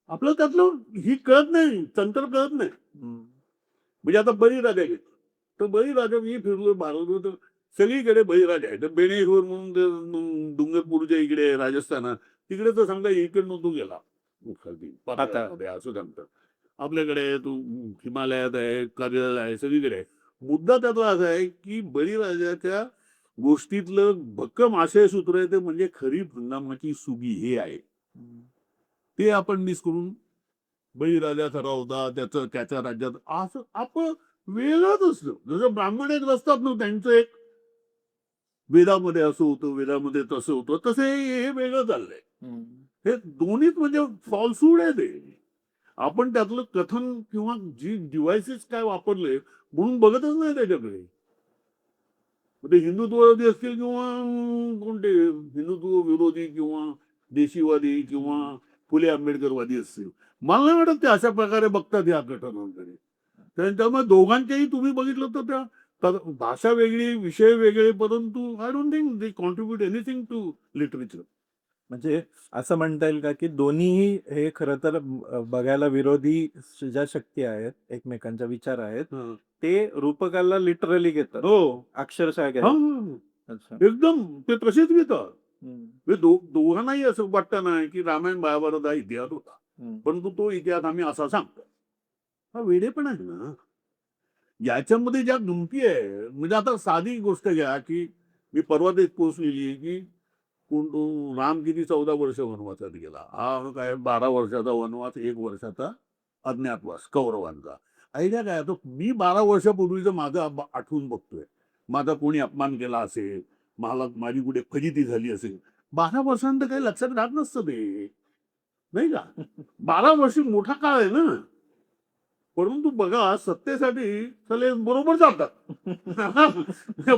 आपलं त्यातलं ही कळत नाही, तंत्र कळत नाही. म्हणजे आता बळीराजा घेतो तर बळीराजा मी फिरलो भारत तर सगळीकडे बळीराजा आहे. तर बेणेश्वर म्हणून डुंगरपूरच्या इकडे आहे, राजस्थानात तिकडे तर सांगा इकडनं तो गेला पाताळामध्ये असं सांगतात. आपल्याकडे तू हिमालयात आहे, केरळ आहे, सगळीकडे आहे. मुद्दा त्यातला असा आहे की बळीराजाच्या गोष्टीतलं भक्कम आशय सूत्र आहे ते म्हणजे खरीप हंगामाची सुगी हे आहे. ते आपण मिस करून बळीराजा ठरवता त्याचं त्याच्या राज्यात असं आपण वेगळंच असतं. जसं ब्राह्मण एक असतात ना त्यांचं एक वेदामध्ये असं होतं, वेदामध्ये तसं होतं, तसं हे वेगळं चाललंय. हे दोन्हीच म्हणजे फॉल्सहूड आहे ते. आपण त्यातलं कथन किंवा जी डिव्हायसेस काय वापरले म्हणून बघतच नाही त्याच्याकडे. ते हिंदुत्ववादी असतील किंवा कोणते हिंदुत्व विरोधी किंवा देशीवादी किंवा फुले आंबेडकरवादी असतील, मला नाही वाटत ते अशा प्रकारे बघतात या घटनांकडे. त्यामुळे दोघांच्याही तुम्ही बघितलं तर त्या भाषा वेगळी, विषय वेगळे, परंतु I don't think they contribute anything to literature. म्हणजे असं म्हणता येईल का की दोन्हीही हे खरं तर बघायला विरोधी ज्या शक्ती आहेत, एकमेकांच्या विचार आहेत, ते रूपकाला लिटरली घेतात, हो, अक्षरशः घेतात. अच्छा. एकदम ते तसेच घेतात. दोघांनाही असं वाटतं नाही की रामायण महाभारत हा इतिहास होता, परंतु तो इतिहास आम्ही असा सांगतो. हा वेडेपणा आहे ना. याच्यामध्ये ज्या गुंती आहे, म्हणजे आता साधी गोष्ट घ्या की मी परवा एक पोस्ट लिहिली की राम किती 14 वर्ष वनवासात गेला. हा काय 12 वर्षाचा वनवास, 1 वर्षाचा अज्ञातवास कौरवांचा. आयडिया काय तो मी 12 वर्षापूर्वीचं माझं आठवून बघतोय. माझा कोणी अपमान केला असेल, मला माझी कुठे फजिती झाली असेल, 12 वर्षांत काही लक्षात राहत नसतं ते, नाही का? 12 वर्ष मोठा काळ आहे ना. परंतु बघा सत्तेसाठी सगळे बरोबर जातात.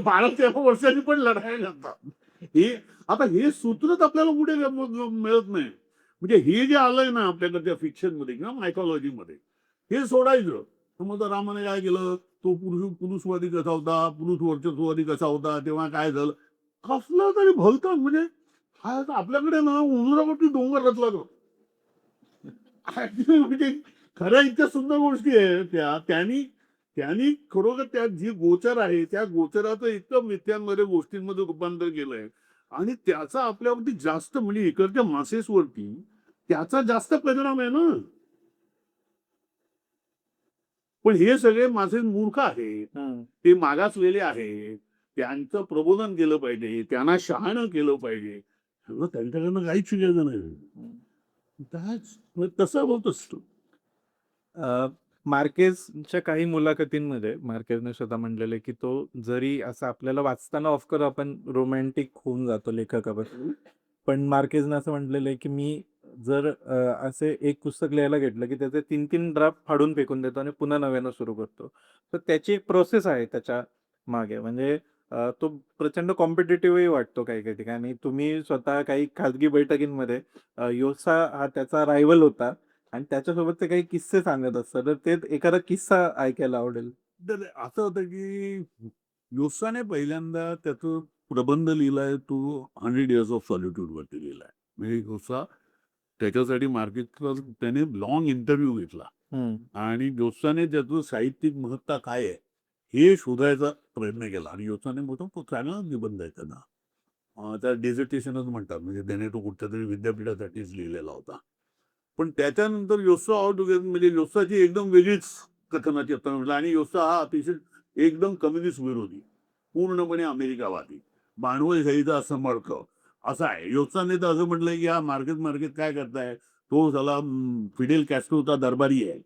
12-13 वर्षांनी पण लढाई करतात. हे आता हे सूत्रच आपल्याला कुठे मिळत नाही. म्हणजे हे जे आलंय ना आपल्याकडच्या फिक्शन मध्ये किंवा मायथॉलॉजी मध्ये, हे सोडायचं. तर मग रामाने काय केलं, तो पुरुषवादी कसा होता, पुरुष वर्चस्ववादी कसा होता, तेव्हा काय झालं, कसलं तरी भलतं. म्हणजे हा आपल्याकडे ना उंदरावरती डोंगर रचला तो. म्हणजे खऱ्या इतक्या सुंदर गोष्टी आहेत त्यांनी खरोखर त्या जी गोचर आहे त्या गोचराचं इतकं मिथ्यांमध्ये गोष्टींमध्ये रूपांतर केलंय आणि त्याचा आपल्यावरती जास्त म्हणजे इकडच्या मासेसवरती त्याचा जास्त परिणाम आहे ना. पण हे सगळे मासे मूर्ख आहेत, ते मागासलेले आहेत, त्यांचं प्रबोधन केलं पाहिजे, त्यांना शहाणं केलं पाहिजे, त्यांच्याकडनं काहीच शिकायचं नाही. तसं होत असतो. मार्केजच्या काही मुलाखतींमध्ये मार्केजने स्वतः म्हणलेले की तो जरी असं आपल्याला वाचताना ऑफकोर्स आपण रोमॅन्टिक होऊन जातो लेखकाबद्दल, पण मार्केजने असं म्हटलेलं आहे की मी जर असे एक पुस्तक लिहायला घेतलं की त्याचे 3-3 ड्राफ्ट फाडून फेकून देतो आणि पुन्हा नव्यानं सुरू करतो. तर त्याची एक प्रोसेस आहे त्याच्या मागे. म्हणजे तो प्रचंड कॉम्पिटिटिव्हही वाटतो काही काही ठिकाणी. तुम्ही स्वतः काही खाजगी बैठकींमध्ये योसा हा त्याचा रायव्हल होता आणि त्याच्यासोबत ते काही किस्से सांगत असतात. तर ते एखादा किस्सा ऐकायला आवडेल. तर असं होतं की योसाने पहिल्यांदा त्याचं प्रबंध लिहिलाय तो 100 Years of Solitude वरती लिहिलाय. म्हणजे योसा त्याच्यासाठी मार्केटला त्याने लॉंग इंटरव्ह्यू घेतला आणि योसाने त्याचं साहित्यिक महत्ता काय आहे हे शोधायचा प्रयत्न केला. आणि योसाने मोठा तो चांगला निबंध आहे त्यांना, त्या डेझर्टेशनच म्हणतात. म्हणजे त्याने तो कुठच्या तरी विद्यापीठासाठीच लिहिलेला होता. पण त्याच्यानंतर योसा ऑलटुगेदर म्हणजे योसाची एकदम वेगळीच कथनाची आता. आणि योसा हा अतिशय एकदम कम्युनिस्ट विरोधी, पूर्णपणे अमेरिकावादी, भांडवलशाहीचा समर्थ असा आहे. योसाने तर असं म्हटलंय की हा मार्केट काय करताय, तो झाला फिडेल कॅस्ट्रोचा दरबारी आहे,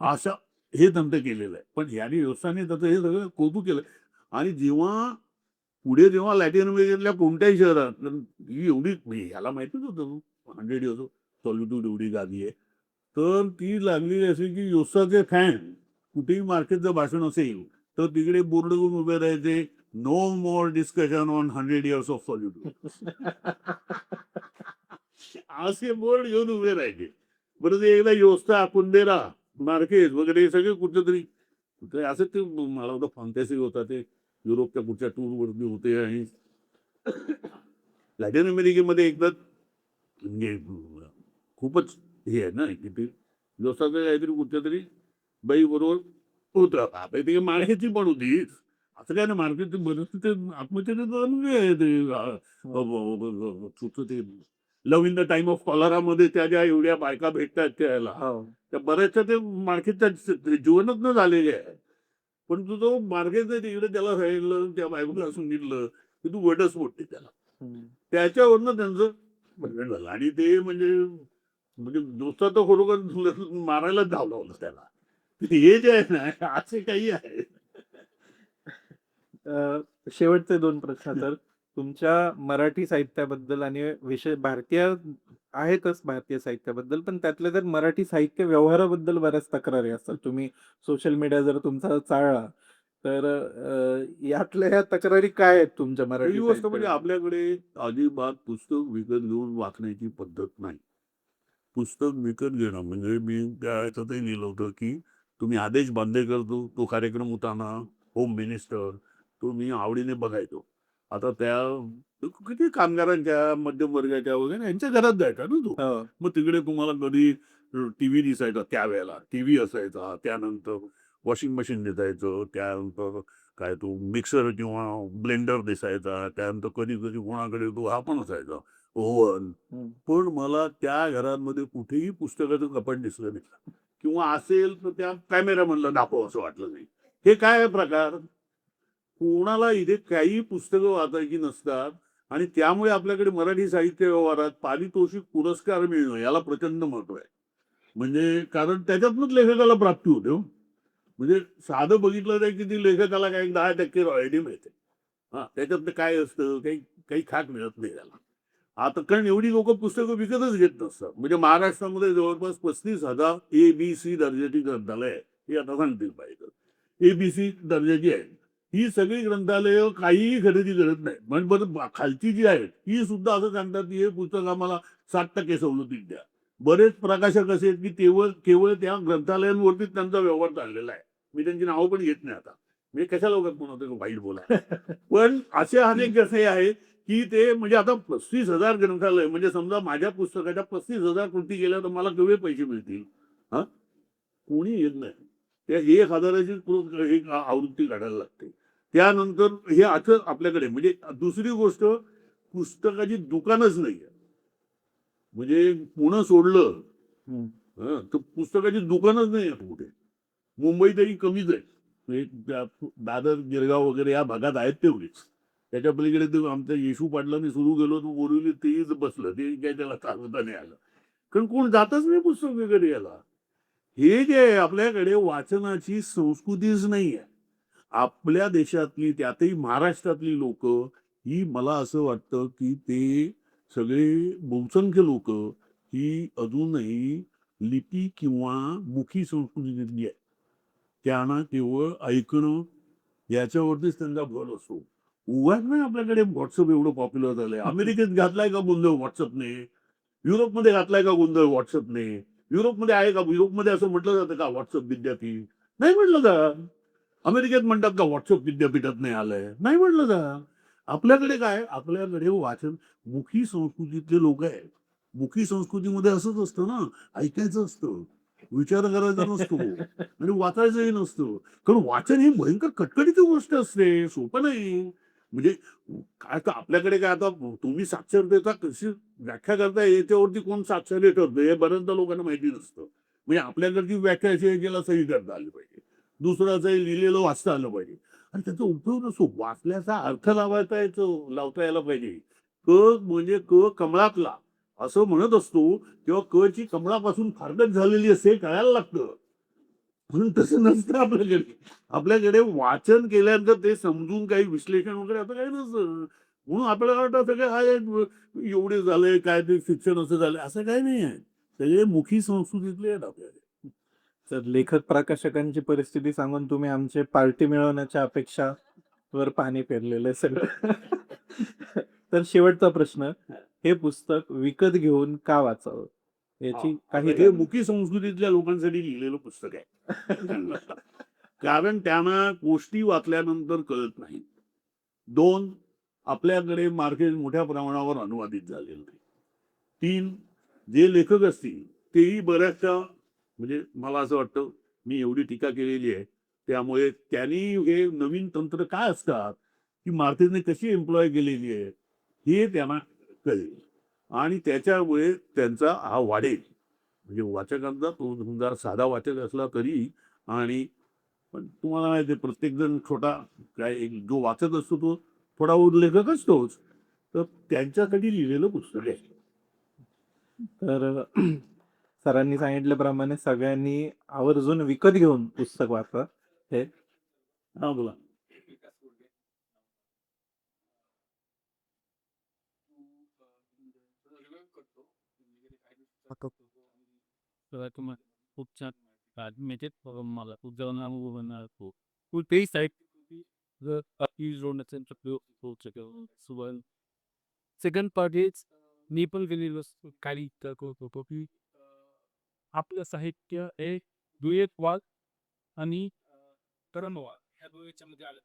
असं हे तंत्र केलेलं आहे. पण ह्याने योसाने त्याचं हे सगळं कौतुक केलं. आणि जेव्हा लॅटिन अमेरिकेतल्या कोणत्याही शहरात ही एवढी ह्याला माहितीच होतं 100 Years of Solitude एवढी गादी आहे, तर ती लागलेली असेल की योसाचे फॅन कुठेही मार्केटचं भाषण असेल तर तिकडे बोर्ड घेऊन उभे राहायचे, no more discussion on 100 Years of Solitude. असे बोर्ड घेऊन उभे राहायचे. बरं ते एकदा योसा, कुंदेरा, मार्केस वगैरे सगळे कुठेतरी असं ते मला होतं फॅन्टसी होता ते युरोपच्या पुढच्या टूरवरती होते आणि लॅटिन अमेरिकेमध्ये एकदा म्हणजे खूपच हे आहे ना की ते जसं काहीतरी कुठच्या तरी बाई बरोबर होतं. आता ते मार्केटची पण होती. असं काय ना मार्केटची बरंच ते आत्मचरित्र म्हणजे आहे ते तुझं ते love in the time of कॉलरामध्ये त्या ज्या एवढ्या बायका भेटतात त्याला हो. त्या बऱ्याचशा ते मार्केटच्या जीवनच न झालेले आहे. पण तू तो मार्केटच्या तिकडे त्याला सांगितलं त्या बायकोला सांगितलं की तू वटस्फोट दे त्याला. त्याच्यावरनं त्यांचं भांडण झालं आणि ते म्हणजे नुसता तो खरोखर मारायलाच धावला होता त्याला. हे जे आहे ना असे काही आहे. शेवटचे 2 प्रश्न तर तुमच्या मराठी साहित्याबद्दल आणि विशेष भारतीय आहेतच भारतीय साहित्याबद्दल, पण त्यातल्या त्यात मराठी साहित्य व्यवहाराबद्दल बऱ्याच तक्रारी असतात. तुम्ही सोशल मीडिया जर तुमचा चाळला, तर यातल्या ह्या तक्रारी काय आहेत तुमच्या मराठी पहिली गोष्ट म्हणजे साहित्याबद्दल? आपल्याकडे अजिबात पुस्तक विकत घेऊन वाचण्याची पद्धत नाही. पुस्तक विकत घेणं म्हणजे मी त्या ह्याच्यातही लिहिलं होतं की तुम्ही आदेश बांदेकर तो कार्यक्रम होता ना होम मिनिस्टर, तो मी आवडीने बघायचो. आता किती कामगारांच्या मध्यम वर्गाच्या वगैरे यांच्या घरात जायचा ना तो. हो. मग तिकडे तुम्हाला कधी टीव्ही दिसायचा त्यावेळेला टीव्ही असायचा, त्यानंतर वॉशिंग मशीन दिसायचं, त्यानंतर काय तो मिक्सर किंवा ब्लेंडर दिसायचा, त्यानंतर कधी कधी कोणाकडे तो हा पण असायचा ओव्हन. हं. पण मला त्या घरांमध्ये कुठेही पुस्तकाचं कपाट दिसलं नाही किंवा असेल तर त्या कॅमेरामनला दाखव असं वाटलं नाही. हे काय आहे प्रकार? कोणाला इथे काही पुस्तकं वाचायची नसतात आणि त्यामुळे आपल्याकडे मराठी साहित्य व्यवहारात पारितोषिक पुरस्कार मिळणं याला प्रचंड महत्व आहे. म्हणजे कारण त्याच्यातूनच लेखकाला प्राप्ती होते हो. म्हणजे साधं बघितलं तर किती लेखकाला काही 10% रॉयल्टी मिळते. हा त्याच्यात काय असतं काही काही खाक मिळत नाही त्याला. आता कारण एवढी लोक पुस्तकं विकतच घेत नसतात. म्हणजे महाराष्ट्रामध्ये जवळपास 35,000 ABC दर्जाची ग्रंथालय आहे. हे आता सांगतील पाहिजे. ABC दर्जाची आहे. ही सगळी ग्रंथालय काहीही खरेदी करत नाही. म्हणजे बरं खालची जी आहेत ही सुद्धा असं सांगतात की हे पुस्तक आम्हाला 60% सवलतीत द्या. बरेच प्रकाशक असे आहेत की केवळ केवळ त्या ग्रंथालयांवरतीच त्यांचा व्यवहार चाललेला आहे. मी त्यांची नावं पण घेत नाही आता. मी कशाला लोकांना म्हणतो वाईट बोला. पण असे अनेक कसे आहेत की ते म्हणजे आता 35,000 ग्रंथालय म्हणजे समजा माझ्या पुस्तकाच्या 35,000 कृती केल्या तर मला केवढे पैसे मिळतील? हा कोणी येत नाही. त्या 1,000ची एक आवृत्ती काढायला लागते. त्यानंतर हे असं आपल्याकडे म्हणजे दुसरी गोष्ट पुस्तकाची दुकानच नाही आहे. म्हणजे पुणं सोडलं हं. तर पुस्तकाची दुकानच नाही आहे कुठे. मुंबईतही कमीच आहे. म्हणजे दादर गिरगाव वगैरे या भागात आहेत तेवढीच. त्याच्या पलीकडे ते आमच्या येशू पाटलांनी सुरू केलं तर बोरिवली तेच बसलं ते काय त्याला चालवता नाही आलं. कारण कोण जातच नाही पुस्तक वगैरे याला. हे जे आहे आपल्याकडे वाचनाची संस्कृतीच नाही आहे. आपल्या देशातली त्यातही महाराष्ट्रातली लोक ही मला असं वाटतं की ते सगळे बहुसंख्य लोक ही अजूनही लिपी किंवा मुखी संस्कृतीतली आहे. त्यांना केवळ ऐकणं याच्यावरतीच त्यांचा भर असतो. उगाच नाही आपल्याकडे व्हॉट्सअप एवढं पॉप्युलर झालंय. अमेरिकेत घातलाय का गोंधळ व्हॉट्सअपने? युरोपमध्ये घातलाय का गोंधळ व्हॉट्सअपने? युरोपमध्ये आहे का? युरोपमध्ये असं म्हटलं जातं का व्हॉट्सअप विद्यापीठ? नाही म्हटलं जात. अमेरिकेत म्हणतात का व्हॉट्सअप विद्यापीठात नाही आलंय? नाही म्हटलं जात. आपल्याकडे काय? आपल्याकडे वाचन मुखी संस्कृतीतले लोक आहेत. मुखी संस्कृतीमध्ये असंच असतं ना, ऐकायचं असतं, विचार करायचा नसतो आणि वाचायचंही नसतं. कारण वाचन ही भयंकर कटकटीची गोष्ट असते, सोपं नाही. म्हणजे काय तर आपल्याकडे काय आता तुम्ही साक्षरतेचा कशी व्याख्या करताय याच्यावरती कोण साक्षर ठरतं हे बऱ्याचदा लोकांना माहिती नसतं. म्हणजे आपल्याकडची व्याख्या अशी आहे ज्याला सही करता आली पाहिजे. दुसऱ्याचंही लिहिलेलं वाचता आलं पाहिजे. आणि त्याचा उपयोग नसतो. वाचल्याचा अर्थ लावता यायला पाहिजे. क म्हणजे क कमळातला असं म्हणत असतो तेव्हा क ची कमळापासून फारकत झालेली असते हे कळायला लागतं. म्हणून तसं नसतं आपल्याकडे. आपल्याकडे वाचन केल्यानंतर ते समजून काही विश्लेषण वगैरे असं काही नसतं. म्हणून आपल्याला वाटतं सगळे आहे एवढे झाले काय ते शिक्षण असं झालं असं काही नाही आहे. सगळे मुखी संस्कृतीतले आहेत आपल्याकडे. तर लेखक प्रकाशकांची परिस्थिती सांगून तुम्ही आमचे पार्टी मिळवण्याच्या अपेक्षावर पाणी फेरलेलं आहे सगळं. तर शेवटचा प्रश्न, हे पुस्तक विकत घेऊन का वाचावं? याची काही हे मुखी संस्कृतीतल्या लोकांसाठी लिहिलेलं पुस्तक आहे. कारण त्यांना गोष्टी वाचल्यानंतर कळत नाही. 2 आपल्याकडे मार्केट मोठ्या प्रमाणावर अनुवादित झालेलं आहे. 3 जे लेखक असतील तेही बऱ्याचशा म्हणजे मला असं वाटतं मी एवढी टीका केलेली आहे त्यामुळे त्यांनी हे नवीन तंत्र काय असतात की मार्केटने कशी एम्प्लॉय केलेली आहे हे त्यांना कळेल आणि त्याच्यामुळे त्यांचा हा वाढेल. म्हणजे वाचकांचा तो समजा साधा वाचक असला तरी आणि पण तुम्हाला माहिती आहे प्रत्येकजण छोटा काय एक जो वाचत असतो तो थोडा उल्लेखक असतोच. तर त्यांच्यासाठी लिहिलेलं पुस्तक आहे. तर सरांनी सांगितल्याप्रमाणे सगळ्यांनी आवर्जून विकत घेऊन पुस्तक वाचा. हे हा बोला. तर तुम्हाला खूप छान माहिती मला खूप जाऊन अनुभव बनणार तो कुठेही साईड जर बाकी जोडण्याचा प्रयोग होऊ शकेल सुबह सेकंड पार्ट हेच मी पण गेलेलो काही होतो की आपलं साहित्य हे दुय्यत वाद आणि तरणवाद ह्या दोन्हीच्यामध्ये आलं.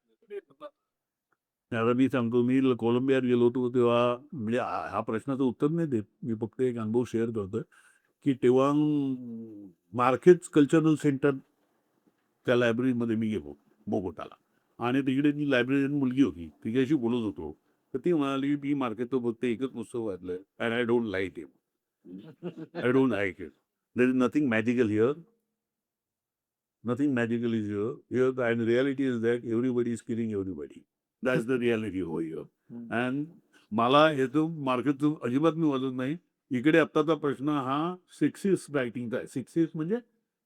आता मी सांगतो मी कोलंबियात गेलो होतो तेव्हा म्हणजे हा प्रश्नाचं उत्तर नाही देत मी फक्त एक अनुभव शेअर करतोय की तेव्हा मार्केट कल्चरल सेंटर त्या लायब्ररीमध्ये मी गेलो बोगोटाला आणि तिकडे ती लायब्ररीयन मुलगी होती तिच्याशी बोलत होतो तर ती म्हणाली मी मार्केटचं फक्त एकच पुस्तक वाचलंय and I don't like it I don't like it there is nothing magical here nothing magical is here and reality is that everybody is killing everybody. That's the reality over here. And मला याचं मार्केटचं अजिबात मी वाजत नाही. इकडे आत्ताचा प्रश्न हा सेक्सिस्ट रायटिंगचा आहे. सेक्सिस्ट म्हणजे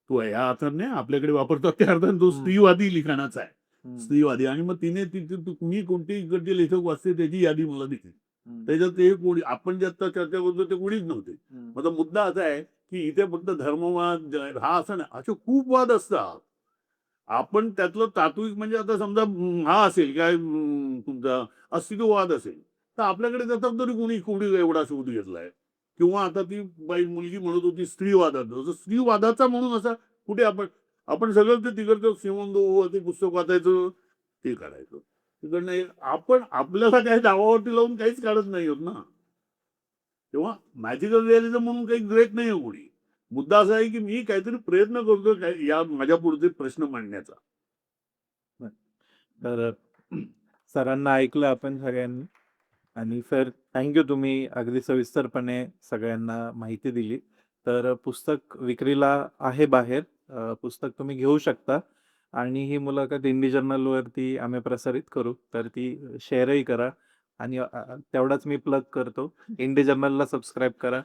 तो या अर्थाने आपल्याकडे वापरतात त्या अर्थाने तो स्त्रीवादी लिखाणाचा आहे. स्त्रीवादी आणि मग तिने तुम्ही कोणते इकडचे लेखक वाचते त्याची यादी मला दिली. त्याच्यात ते कोणी आपण जे आता चर्चा करतो ते कोणीच नव्हते. माझा मुद्दा असा आहे की इथे फक्त धर्मवाद हा असं नाही असे खूप वाद असतात. आपण त्यातलं तात्विक म्हणजे आता समजा हा असेल काय तुमचा अस्तित्ववाद असेल तर आपल्याकडे त्याचा तरी कोणी कोणी एवढा शोध घेतलाय किंवा आता ती बाई मुलगी म्हणत होती स्त्रीवादाचं स्त्रीवादाचा म्हणून असा कुठे आपण सगळं ते तिकडचं श्रीमंत ते पुस्तक वाचायचं ते करायचं तिकडनं आपण आपल्याला काही दावावरती लावून काहीच काढत नाही होत ना. तेव्हा मॅजिकल रिअलिझम म्हणून काही ग्रेट नाही कोणी. मुद्दा असा आहे की मी काहीतरी प्रयत्न करतो काय या माझ्या पुढचे प्रश्न मांडण्याचा. तर सरांना ऐकलं आपण सगळ्यांनी आणि सर थँक्यू तुम्ही अगदी सविस्तरपणे सगळ्यांना माहिती दिली. तर पुस्तक विक्रीला आहे बाहेर पुस्तक तुम्ही घेऊ शकता आणि ही मुलाखत इंडी जर्नलवरती आम्ही प्रसारित करू तर ती शेअरही करा आणि तेवढाच मी प्लग करतो इंडी जर्नलला सबस्क्राईब करा.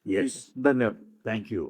येस धन्यवाद. थँक्यू.